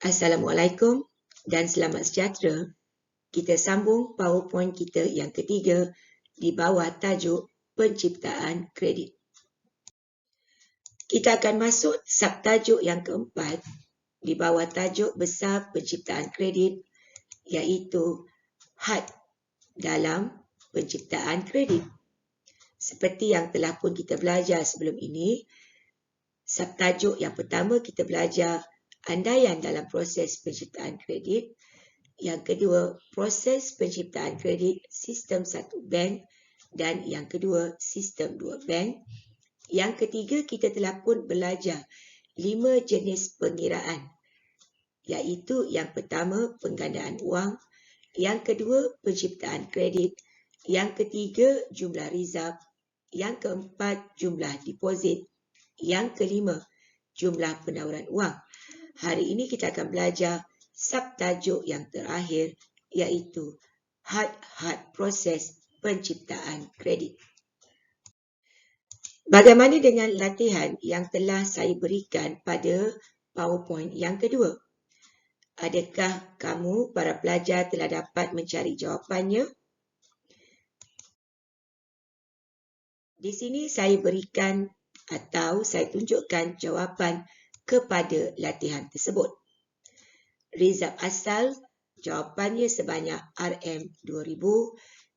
Assalamualaikum dan selamat sejahtera. Kita sambung PowerPoint kita yang ketiga di bawah tajuk penciptaan kredit. Kita akan masuk subtajuk yang keempat di bawah tajuk besar penciptaan kredit, iaitu had dalam penciptaan kredit. Seperti yang telah pun kita belajar sebelum ini, subtajuk yang pertama kita belajar andaian dalam proses penciptaan kredit. Yang kedua, proses penciptaan kredit sistem satu bank, dan yang kedua, sistem dua bank. Yang ketiga, kita telah pun belajar 5 jenis pengiraan, iaitu yang pertama, penggandaan wang, yang kedua, penciptaan kredit, yang ketiga, jumlah rizab, yang keempat, jumlah deposit, yang kelima, jumlah penawaran wang. Hari ini kita akan belajar subtajuk yang terakhir, iaitu had proses penciptaan kredit. Bagaimana dengan latihan yang telah saya berikan pada PowerPoint yang kedua? Adakah kamu, para pelajar, telah dapat mencari jawapannya? Di sini saya berikan atau saya tunjukkan jawapan kepada latihan tersebut. Rizab asal, jawapannya sebanyak RM2,000.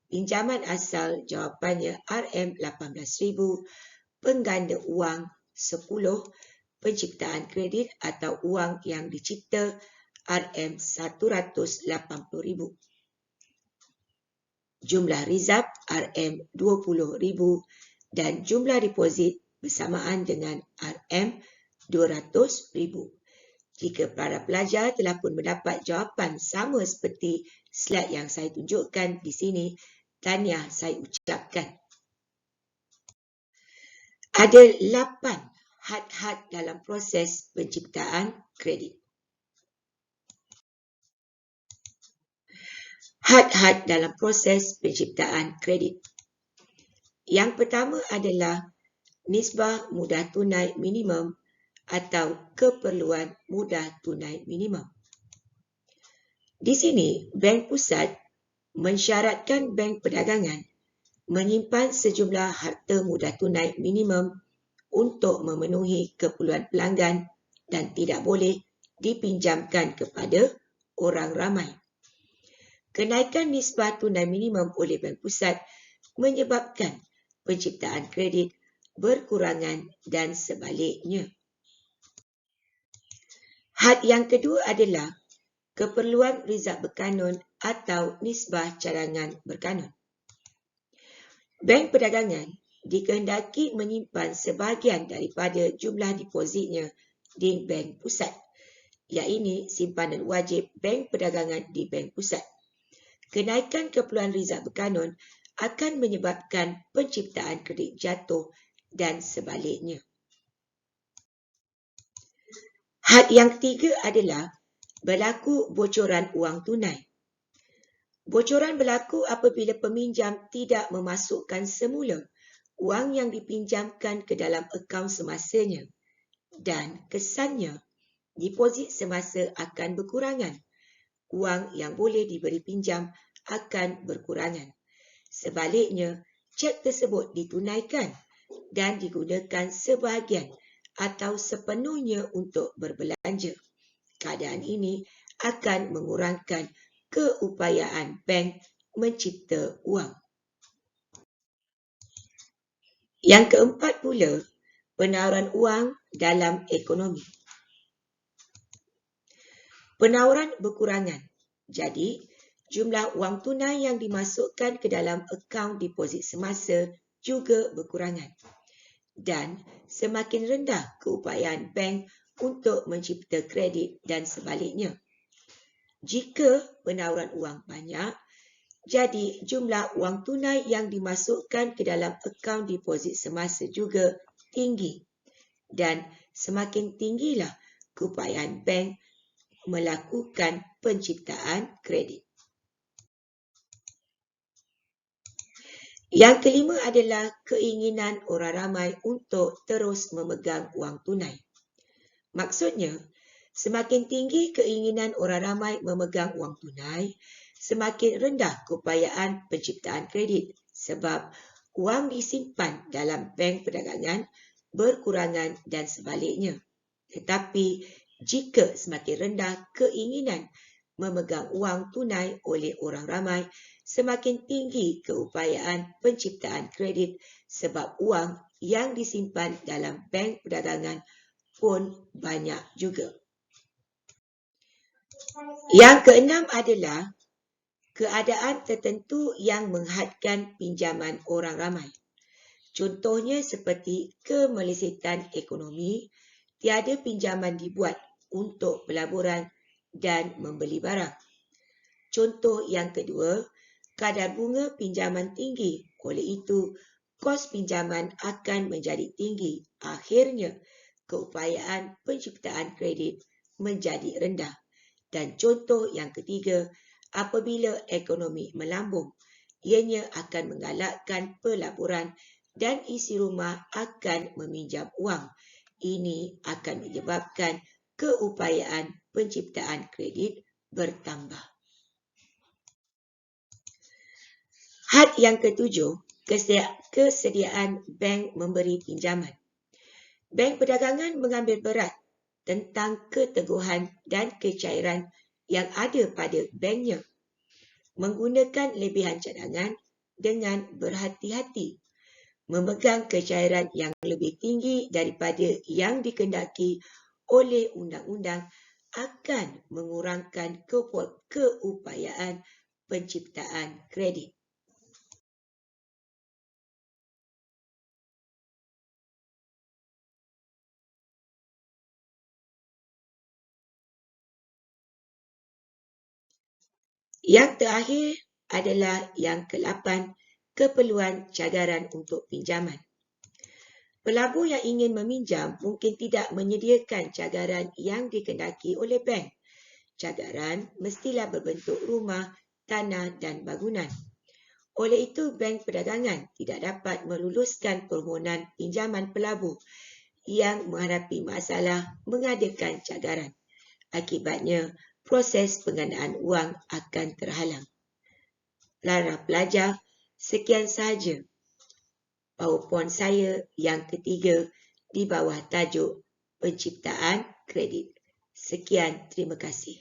Pinjaman asal, jawapannya RM18,000. Pengganda uang 10. Penciptaan kredit atau uang yang dicipta RM180,000. Jumlah rizab RM20,000 dan jumlah deposit bersamaan dengan RM200,000. Jika para pelajar telah pun mendapat jawapan sama seperti slide yang saya tunjukkan di sini, tahniah saya ucapkan. Ada 8 had dalam proses penciptaan kredit. Had dalam proses penciptaan kredit. Yang pertama adalah nisbah mudah tunai minimum atau keperluan mudah tunai minimum. Di sini, Bank Pusat mensyaratkan bank perdagangan menyimpan sejumlah harta mudah tunai minimum untuk memenuhi keperluan pelanggan dan tidak boleh dipinjamkan kepada orang ramai. Kenaikan nisbah tunai minimum oleh Bank Pusat menyebabkan penciptaan kredit berkurangan dan sebaliknya. Had yang kedua adalah keperluan rizab berkanun atau nisbah cadangan berkanun. Bank perdagangan dikehendaki menyimpan sebahagian daripada jumlah depositnya di Bank Pusat, iaitu simpanan wajib bank perdagangan di Bank Pusat. Kenaikan keperluan rizab berkanun akan menyebabkan penciptaan kredit jatuh dan sebaliknya. Had yang ketiga adalah berlaku bocoran wang tunai. Bocoran berlaku apabila peminjam tidak memasukkan semula wang yang dipinjamkan ke dalam akaun semasanya, dan kesannya deposit semasa akan berkurangan. Wang yang boleh diberi pinjam akan berkurangan. Sebaliknya, cek tersebut ditunaikan dan digunakan sebahagian atau sepenuhnya untuk berbelanja. Keadaan ini akan mengurangkan keupayaan bank mencipta wang. Yang keempat pula, penawaran wang dalam ekonomi. Penawaran berkurangan. Jadi, jumlah wang tunai yang dimasukkan ke dalam akaun deposit semasa juga berkurangan. Dan semakin rendah keupayaan bank untuk mencipta kredit dan sebaliknya. Jika penawaran wang banyak, jadi jumlah wang tunai yang dimasukkan ke dalam akaun deposit semasa juga tinggi. Dan semakin tinggilah keupayaan bank melakukan penciptaan kredit. Yang kelima adalah keinginan orang ramai untuk terus memegang wang tunai. Maksudnya, Semakin tinggi keinginan orang ramai memegang wang tunai, semakin rendah keupayaan penciptaan kredit sebab wang disimpan dalam bank perdagangan berkurangan dan sebaliknya. Tetapi jika semakin rendah keinginan memegang wang tunai oleh orang ramai, semakin tinggi keupayaan penciptaan kredit sebab wang yang disimpan dalam bank perdagangan pun banyak juga. Yang keenam adalah keadaan tertentu yang menghadkan pinjaman orang ramai. Contohnya seperti kemelesetan ekonomi, tiada pinjaman dibuat untuk pelaburan dan membeli barang. Contoh yang kedua, kadar bunga pinjaman tinggi, oleh itu kos pinjaman akan menjadi tinggi. Akhirnya, keupayaan penciptaan kredit menjadi rendah. Dan contoh yang ketiga, apabila ekonomi melambung, ianya akan menggalakkan pelaburan dan isi rumah akan meminjam wang. Ini akan menyebabkan keupayaan penciptaan kredit bertambah. Had yang ketujuh, kesediaan bank memberi pinjaman. Bank perdagangan mengambil berat tentang keteguhan dan kecairan yang ada pada banknya, menggunakan lebihan cadangan dengan berhati-hati, memegang kecairan yang lebih tinggi daripada yang dikehendaki oleh undang-undang akan mengurangkan keupayaan penciptaan kredit. Yang terakhir adalah yang ke-8, keperluan cagaran untuk pinjaman. Pelabur yang ingin meminjam mungkin tidak menyediakan cagaran yang dikehendaki oleh bank. Cagaran mestilah berbentuk rumah, tanah dan bangunan. Oleh itu, bank perdagangan tidak dapat meluluskan permohonan pinjaman pelabur yang menghadapi masalah mengadakan cagaran. Akibatnya, proses penggandaan wang akan terhalang. Para pelajar, sekian sahaja PowerPoint saya yang ketiga di bawah tajuk penciptaan kredit. Sekian, terima kasih.